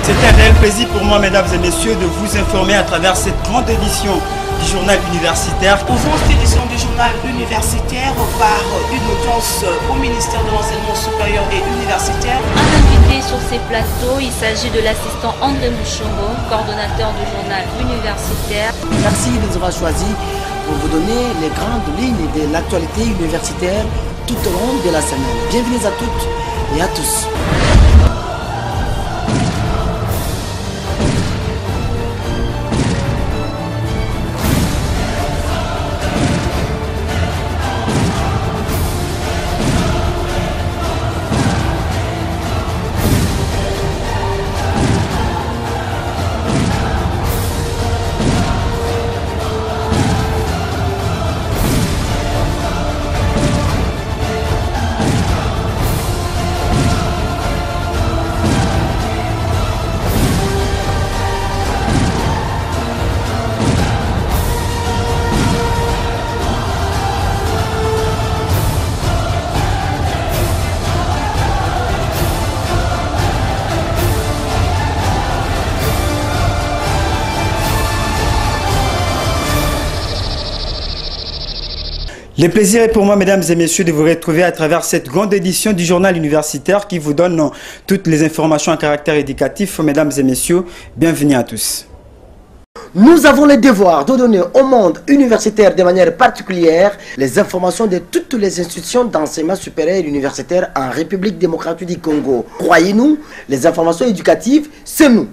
C'est un réel plaisir pour moi, mesdames et messieurs, de vous informer à travers cette grande édition du journal universitaire. Ouvrons cette édition du journal universitaire par une audience au ministère de l'Enseignement supérieur et universitaire. Un invité sur ces plateaux, il s'agit de l'assistant André Mouchongo, coordonnateur du journal universitaire. Merci de nous avoir choisis pour vous donner les grandes lignes de l'actualité universitaire tout au long de la semaine. Bienvenue à toutes et à tous. Le plaisir est pour moi, mesdames et messieurs, de vous retrouver à travers cette grande édition du journal universitaire qui vous donne toutes les informations à caractère éducatif. Mesdames et messieurs, bienvenue à tous. Nous avons le devoir de donner au monde universitaire de manière particulière les informations de toutes les institutions d'enseignement supérieur et universitaire en République démocratique du Congo. Croyez-nous, les informations éducatives, c'est nous.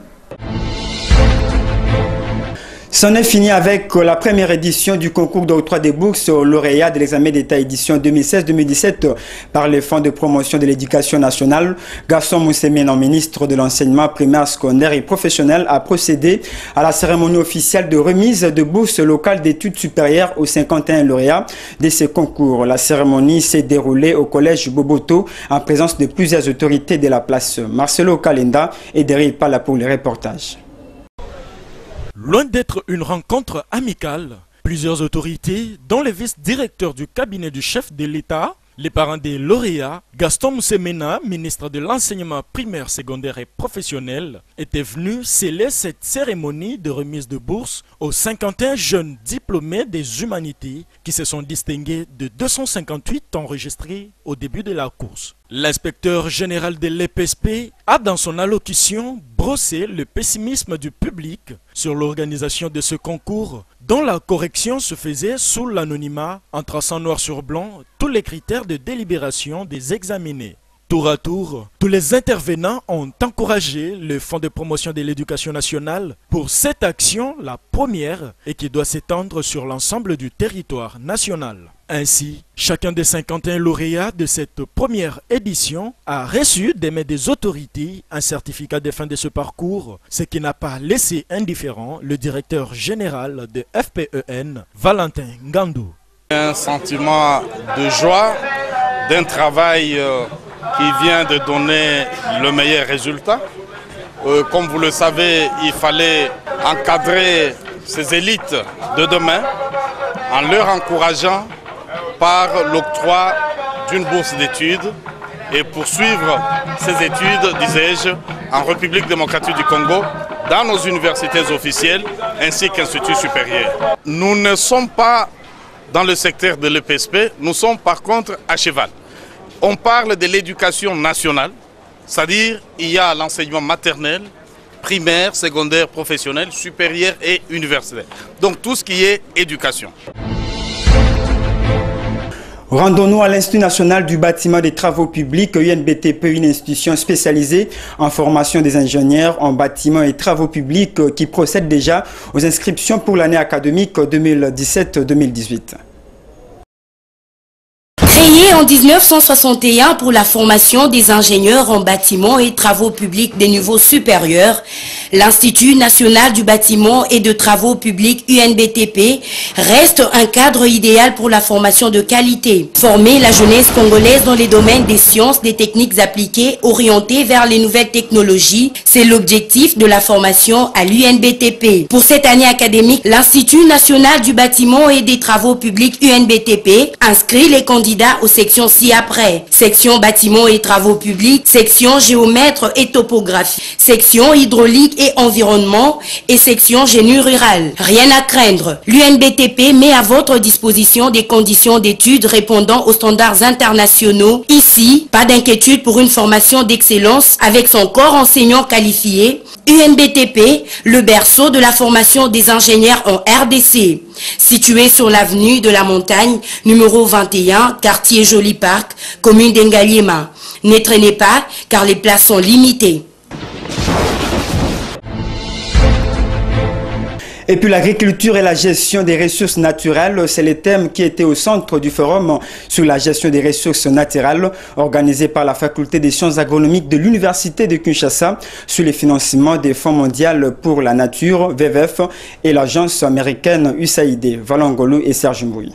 C'en est fini avec la première édition du concours d'octroi des bourses aux lauréats de l'examen d'État édition 2016-2017 par le Fonds de promotion de l'éducation nationale. Gaston Moussemena, ministre de l'enseignement primaire, secondaire et professionnel, a procédé à la cérémonie officielle de remise de bourses locales d'études supérieures aux 51 lauréats de ce concours. La cérémonie s'est déroulée au collège Boboto en présence de plusieurs autorités de la place. Marcelo Kalenda et Derrick Pala pour les reportages. Loin d'être une rencontre amicale, plusieurs autorités, dont les vice-directeurs du cabinet du chef de l'État, les parents des lauréats, Gaston Moussemena, ministre de l'enseignement primaire, secondaire et professionnel, étaient venus sceller cette cérémonie de remise de bourse aux 51 jeunes diplômés des humanités qui se sont distingués de 258 enregistrés au début de la course. L'inspecteur général de l'EPSP a dans son allocution brossé le pessimisme du public sur l'organisation de ce concours dont la correction se faisait sous l'anonymat en traçant noir sur blanc tous les critères de délibération des examinés. Tour à tour, tous les intervenants ont encouragé le Fonds de promotion de l'éducation nationale pour cette action, la première, et qui doit s'étendre sur l'ensemble du territoire national. Ainsi, chacun des 51 lauréats de cette première édition a reçu des mains des autorités un certificat de fin de ce parcours, ce qui n'a pas laissé indifférent le directeur général de FPEN, Valentin Ngandou. Un sentiment de joie, d'un travail qui vient de donner le meilleur résultat. Comme vous le savez, il fallait encadrer ces élites de demain en leur encourageant par l'octroi d'une bourse d'études et poursuivre ces études, disais-je, en République démocratique du Congo, dans nos universités officielles ainsi qu'instituts supérieurs. Nous ne sommes pas dans le secteur de l'EPSP, nous sommes par contre à cheval. On parle de l'éducation nationale, c'est-à-dire il y a l'enseignement maternel, primaire, secondaire, professionnel, supérieur et universitaire. Donc tout ce qui est éducation. Rendons-nous à l'Institut national du bâtiment des travaux publics, UNBTP, une institution spécialisée en formation des ingénieurs en bâtiments et travaux publics qui procède déjà aux inscriptions pour l'année académique 2017-2018. Créé en 1961 pour la formation des ingénieurs en bâtiments et travaux publics des niveaux supérieurs, l'Institut national du bâtiment et de travaux publics UNBTP reste un cadre idéal pour la formation de qualité. Former la jeunesse congolaise dans les domaines des sciences, des techniques appliquées, orientées vers les nouvelles technologies, c'est l'objectif de la formation à l'UNBTP. Pour cette année académique, l'Institut national du bâtiment et des travaux publics UNBTP inscrit les candidats au secteur sections ci-après. Section bâtiments et travaux publics, section géomètre et topographie, section hydraulique et environnement et section génie rural. Rien à craindre. L'UNBTP met à votre disposition des conditions d'études répondant aux standards internationaux. Ici, pas d'inquiétude pour une formation d'excellence avec son corps enseignant qualifié. UNBTP, le berceau de la formation des ingénieurs en RDC. Situé sur l'avenue de la Montagne, numéro 21, quartier Joli Parc, commune d'Engaliema. Ne traînez pas, car les places sont limitées. Et puis l'agriculture et la gestion des ressources naturelles, c'est le thème qui était au centre du forum sur la gestion des ressources naturelles organisé par la faculté des sciences agronomiques de l'université de Kinshasa sur le financement des fonds mondiaux pour la nature, WWF, et l'agence américaine USAID. Valangolo et Serge Mbouy.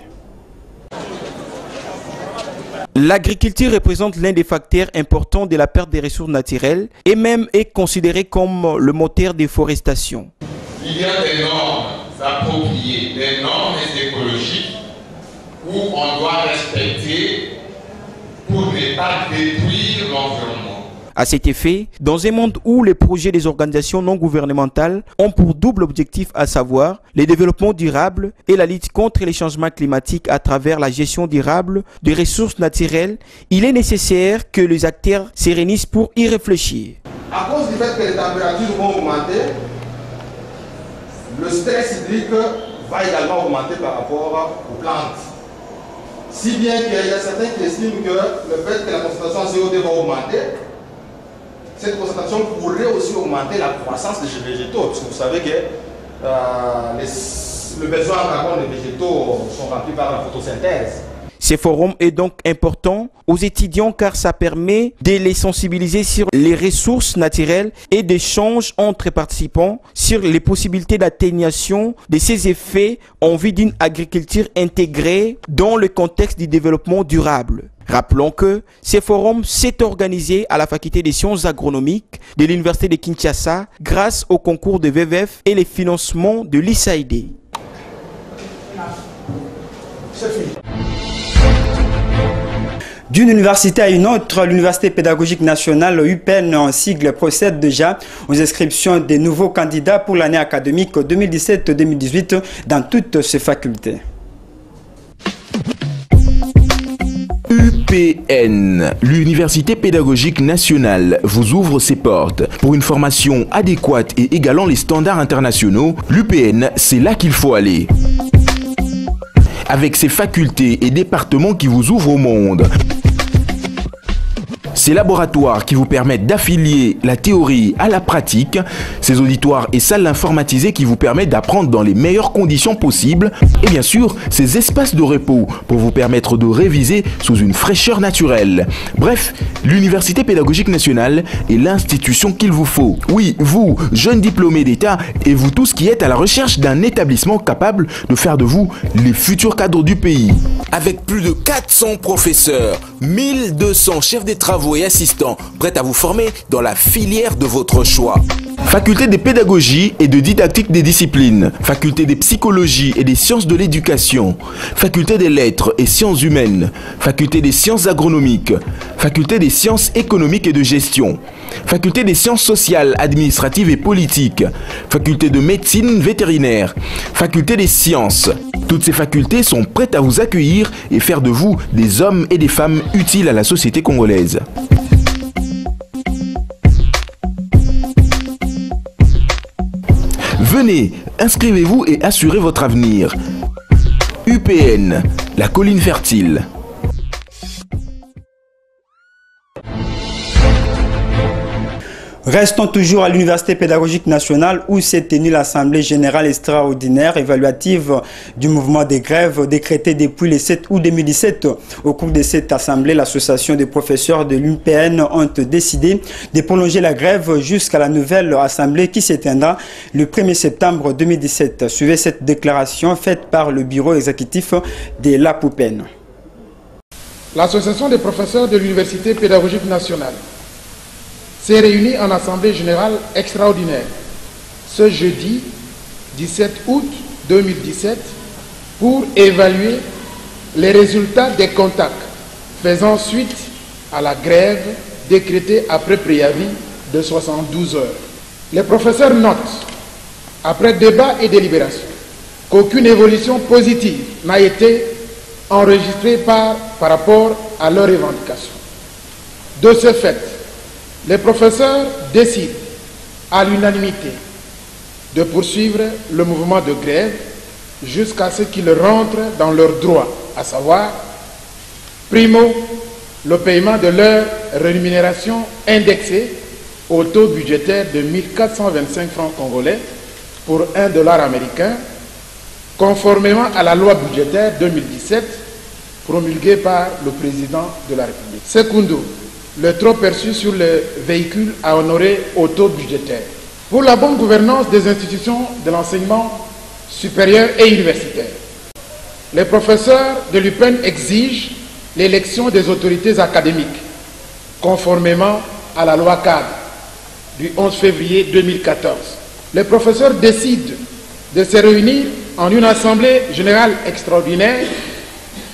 L'agriculture représente l'un des facteurs importants de la perte des ressources naturelles et même est considérée comme le moteur de déforestation. Il y a des normes appropriées, des normes écologiques où on doit respecter pour ne pas détruire l'environnement. À cet effet, dans un monde où les projets des organisations non gouvernementales ont pour double objectif, à savoir le développement durable et la lutte contre les changements climatiques à travers la gestion durable des ressources naturelles, il est nécessaire que les acteurs se réunissent pour y réfléchir. À cause du fait que les températures vont augmenter, le stress hydrique va également augmenter par rapport aux plantes. Si bien qu'il y a certains qui estiment que le fait que la concentration en CO2 va augmenter, cette concentration pourrait aussi augmenter la croissance des végétaux. Parce que vous savez que le besoin en carbone des végétaux sont remplis par la photosynthèse. Ce forum est donc important aux étudiants car ça permet de les sensibiliser sur les ressources naturelles et d'échanges entre participants sur les possibilités d'atténuation de ces effets en vue d'une agriculture intégrée dans le contexte du développement durable. Rappelons que ce forum s'est organisé à la faculté des sciences agronomiques de l'université de Kinshasa grâce au concours de WWF et les financements de l'USAID. D'une université à une autre, l'Université pédagogique nationale UPN en sigle procède déjà aux inscriptions des nouveaux candidats pour l'année académique 2017-2018 dans toutes ses facultés. UPN, l'Université pédagogique nationale, vous ouvre ses portes. Pour une formation adéquate et égalant les standards internationaux, l'UPN, c'est là qu'il faut aller. Avec ses facultés et départements qui vous ouvrent au monde. Ces laboratoires qui vous permettent d'affilier la théorie à la pratique, ces auditoires et salles informatisées qui vous permettent d'apprendre dans les meilleures conditions possibles, et bien sûr, ces espaces de repos pour vous permettre de réviser sous une fraîcheur naturelle. Bref, l'Université pédagogique nationale est l'institution qu'il vous faut. Oui, vous, jeunes diplômés d'État, et vous tous qui êtes à la recherche d'un établissement capable de faire de vous les futurs cadres du pays. Avec plus de 400 professeurs, 1200 chefs des travaux et assistants prêts à vous former dans la filière de votre choix. Faculté de pédagogie et de didactique des disciplines, faculté de psychologie et des sciences de l'éducation, faculté des lettres et sciences humaines, faculté des sciences agronomiques, faculté des sciences économiques et de gestion, faculté des sciences sociales, administratives et politiques, faculté de médecine vétérinaire, faculté des sciences. Toutes ces facultés sont prêtes à vous accueillir et faire de vous des hommes et des femmes utiles à la société congolaise. Venez, inscrivez-vous et assurez votre avenir. UPN, la colline fertile. Restons toujours à l'Université pédagogique nationale où s'est tenue l'Assemblée générale extraordinaire évaluative du mouvement des grèves décrété depuis le 7 août 2017. Au cours de cette assemblée, l'association des professeurs de l'UPN ont décidé de prolonger la grève jusqu'à la nouvelle assemblée qui s'éteindra le 1er septembre 2017. Suivez cette déclaration faite par le bureau exécutif de l'APUPEN. L'association des professeurs de l'Université pédagogique nationale s'est réunie en assemblée générale extraordinaire ce jeudi 17 août 2017 pour évaluer les résultats des contacts faisant suite à la grève décrétée après préavis de 72 heures. Les professeurs notent, après débat et délibération, qu'aucune évolution positive n'a été enregistrée par rapport à leurs revendications. De ce fait, les professeurs décident à l'unanimité de poursuivre le mouvement de grève jusqu'à ce qu'ils rentrent dans leurs droits, à savoir, primo, le paiement de leur rémunération indexée au taux budgétaire de 1425 francs congolais pour $1 américain, conformément à la loi budgétaire 2017 promulguée par le président de la République. Secondo, le trop perçu sur les véhicules à honorer au taux budgétaire. Pour la bonne gouvernance des institutions de l'enseignement supérieur et universitaire, les professeurs de l'UPEN exigent l'élection des autorités académiques, conformément à la loi cadre du 11 février 2014. Les professeurs décident de se réunir en une assemblée générale extraordinaire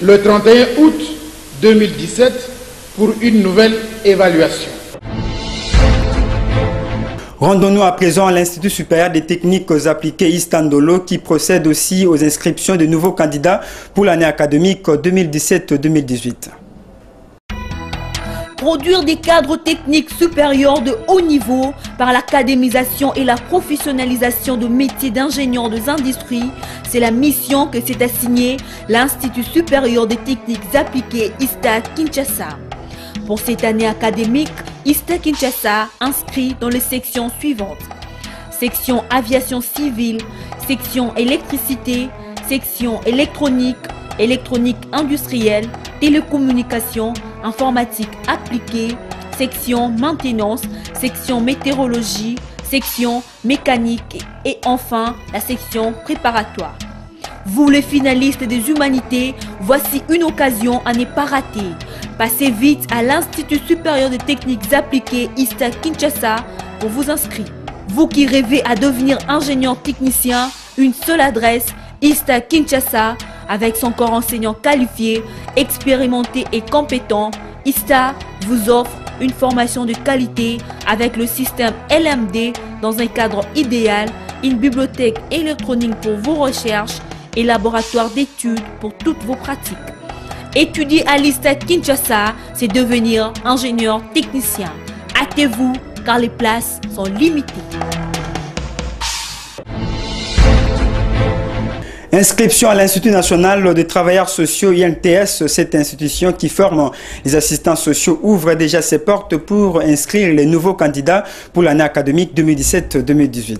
le 31 août 2017 pour une nouvelle évaluation. Rendons-nous à présent à l'Institut supérieur des techniques appliquées Istandolo qui procède aussi aux inscriptions de nouveaux candidats pour l'année académique 2017-2018. Produire des cadres techniques supérieurs de haut niveau par l'académisation et la professionnalisation de métiers d'ingénieurs des industries, c'est la mission que s'est assignée l'Institut supérieur des techniques appliquées ISTA Kinshasa. Pour cette année académique, ISTA Kinshasa inscrit dans les sections suivantes. Section aviation civile, section électricité, section électronique, électronique industrielle, télécommunications, informatique appliquée, section maintenance, section météorologie, section mécanique et enfin la section préparatoire. Vous les finalistes des humanités, voici une occasion à ne pas rater. Passez vite à l'Institut supérieur des techniques appliquées ISTA Kinshasa pour vous inscrire. Vous qui rêvez à devenir ingénieur technicien, une seule adresse, ISTA Kinshasa, avec son corps enseignant qualifié, expérimenté et compétent. ISTA vous offre une formation de qualité avec le système LMD dans un cadre idéal, une bibliothèque électronique pour vos recherches et laboratoire d'études pour toutes vos pratiques. Étudier à l'ISTA Kinshasa, c'est devenir ingénieur technicien. Hâtez-vous car les places sont limitées. Inscription à l'Institut national des travailleurs sociaux INTS, cette institution qui forme les assistants sociaux ouvre déjà ses portes pour inscrire les nouveaux candidats pour l'année académique 2017-2018.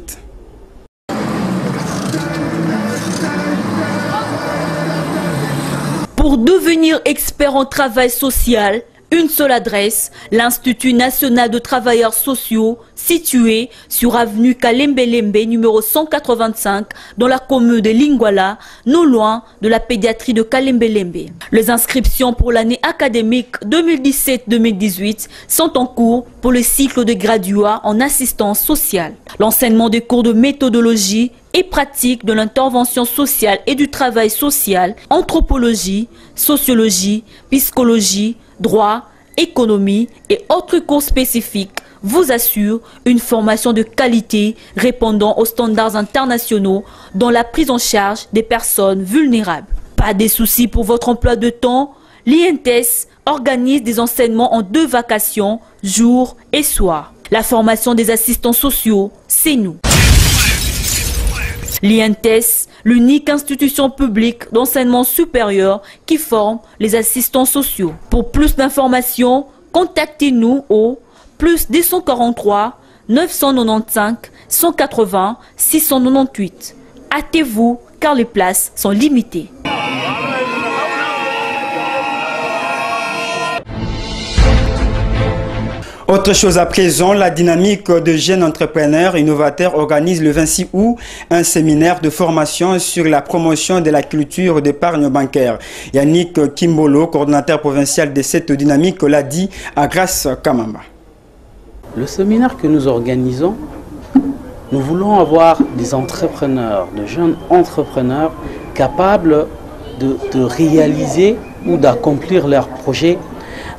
Pour devenir expert en travail social, une seule adresse, l'Institut national de travailleurs sociaux, situé sur avenue Kalembe-Lembe, numéro 185, dans la commune de Lingwala, non loin de la pédiatrie de Kalembe-Lembe. Les inscriptions pour l'année académique 2017-2018 sont en cours pour le cycle de graduats en assistance sociale. L'enseignement des cours de méthodologie et pratique de l'intervention sociale et du travail social, anthropologie, sociologie, psychologie, droit, économie et autres cours spécifiques vous assurent une formation de qualité répondant aux standards internationaux dans la prise en charge des personnes vulnérables. Pas de soucis pour votre emploi de temps, l'INTS organise des enseignements en 2 vacations, jour et soir. La formation des assistants sociaux, c'est nous. L'INTS, l'unique institution publique d'enseignement supérieur qui forme les assistants sociaux. Pour plus d'informations, contactez-nous au +243 995 180 698. Hâtez-vous car les places sont limitées. Autre chose à présent, la dynamique de jeunes entrepreneurs innovateurs organise le 26 août un séminaire de formation sur la promotion de la culture d'épargne bancaire. Yannick Kimbolo, coordonnateur provincial de cette dynamique, l'a dit à Grace Kamamba. Le séminaire que nous organisons, nous voulons avoir des entrepreneurs, de jeunes entrepreneurs capables de réaliser ou d'accomplir leurs projets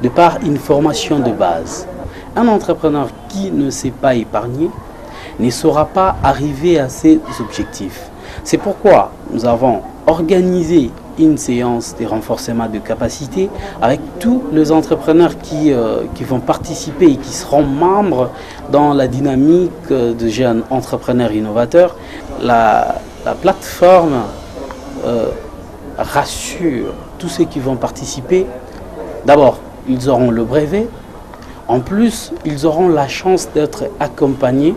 de par une formation de base. Un entrepreneur qui ne sait pas épargner ne saura pas arriver à ses objectifs. C'est pourquoi nous avons organisé une séance de renforcement de capacité avec tous les entrepreneurs qui vont participer et qui seront membres dans la dynamique de jeunes entrepreneurs innovateurs. La plateforme rassure tous ceux qui vont participer. D'abord, ils auront le brevet. En plus, ils auront la chance d'être accompagnés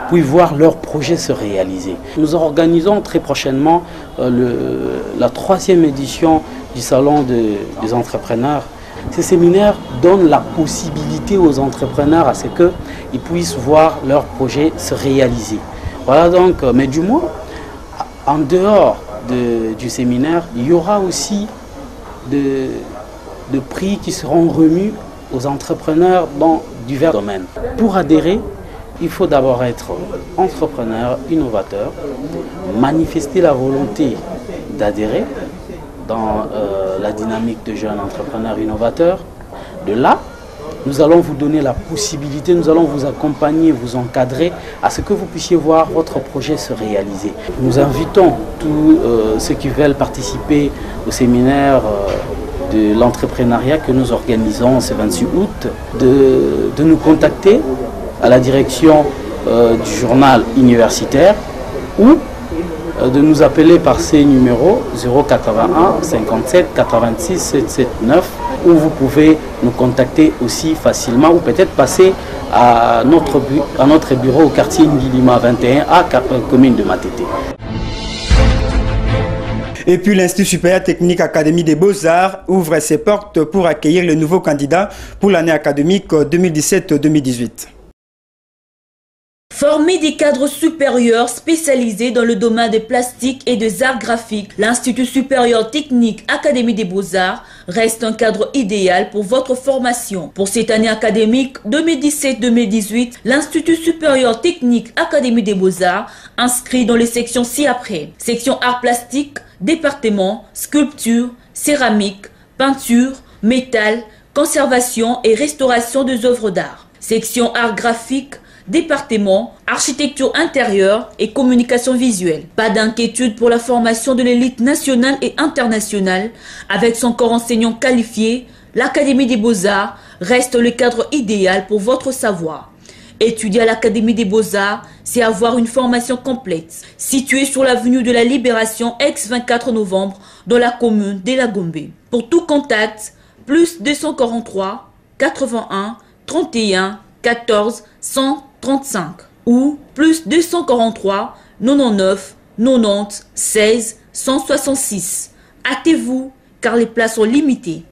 pour voir leur projet se réaliser. Nous organisons très prochainement la 3e édition du Salon des entrepreneurs. Ces séminaires donnent la possibilité aux entrepreneurs à ce qu'ils puissent voir leur projet se réaliser. Voilà donc, mais du moins, en dehors du séminaire, il y aura aussi de prix qui seront remis aux entrepreneurs dans divers domaines. Pour adhérer, il faut d'abord être entrepreneur, innovateur, manifester la volonté d'adhérer dans la dynamique de jeunes entrepreneurs innovateurs. De là, nous allons vous donner la possibilité, nous allons vous accompagner, vous encadrer à ce que vous puissiez voir votre projet se réaliser. Nous invitons tous ceux qui veulent participer au séminaire de l'entrepreneuriat que nous organisons ce 26 août de nous contacter à la direction du journal universitaire ou de nous appeler par ces numéros 081 57 86 779 où vous pouvez nous contacter aussi facilement ou peut-être passer à notre bureau au quartier Ngilima 21 à commune de Matete. Et puis l'Institut supérieur technique Académie des Beaux-Arts ouvre ses portes pour accueillir le nouveau candidat pour l'année académique 2017-2018. Former des cadres supérieurs spécialisés dans le domaine des plastiques et des arts graphiques, l'Institut supérieur technique Académie des Beaux-Arts reste un cadre idéal pour votre formation. Pour cette année académique 2017-2018, l'Institut supérieur technique Académie des Beaux-Arts inscrit dans les sections ci-après. Section arts plastiques, département, sculpture, céramique, peinture, métal, conservation et restauration des œuvres d'art. Section arts graphiques, département, architecture intérieure et communication visuelle. Pas d'inquiétude pour la formation de l'élite nationale et internationale. Avec son corps enseignant qualifié, l'Académie des Beaux-Arts reste le cadre idéal pour votre savoir. Étudier à l'Académie des Beaux-Arts, c'est avoir une formation complète. Située sur l'avenue de la Libération, ex-24 novembre, dans la commune de la Gombe. Pour tout contact, plus 243 81 31 14 135 ou plus 243 99 90 16 166. Hâtez-vous car les places sont limitées.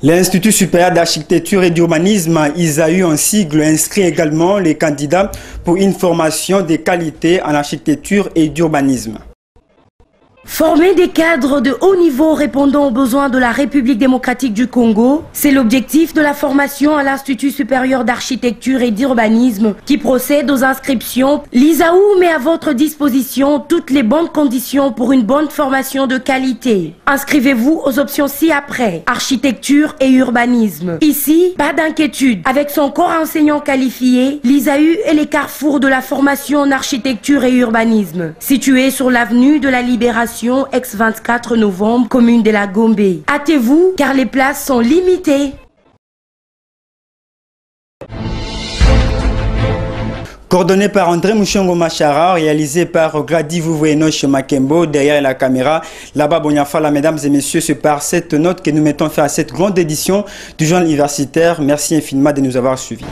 L'Institut supérieur d'architecture et d'urbanisme, ISAU en sigle, inscrit également les candidats pour une formation de qualité en architecture et d'urbanisme. Former des cadres de haut niveau répondant aux besoins de la République démocratique du Congo, c'est l'objectif de la formation à l'Institut supérieur d'architecture et d'urbanisme qui procède aux inscriptions. L'ISAU met à votre disposition toutes les bonnes conditions pour une bonne formation de qualité. Inscrivez-vous aux options ci-après, architecture et urbanisme. Ici, pas d'inquiétude. Avec son corps enseignant qualifié, l'ISAU est les carrefours de la formation en architecture et urbanisme. Situé sur l'avenue de la Libération, ex-24 novembre, commune de la Gombe. Hâtez-vous car les places sont limitées. Coordonné par André Mouchongo Machara, réalisé par Glady Vouvouenoche Makembo, derrière la caméra, là-bas Bonyafala, mesdames et messieurs, c'est par cette note que nous mettons fin à cette grande édition du journal universitaire. Merci infiniment de nous avoir suivis.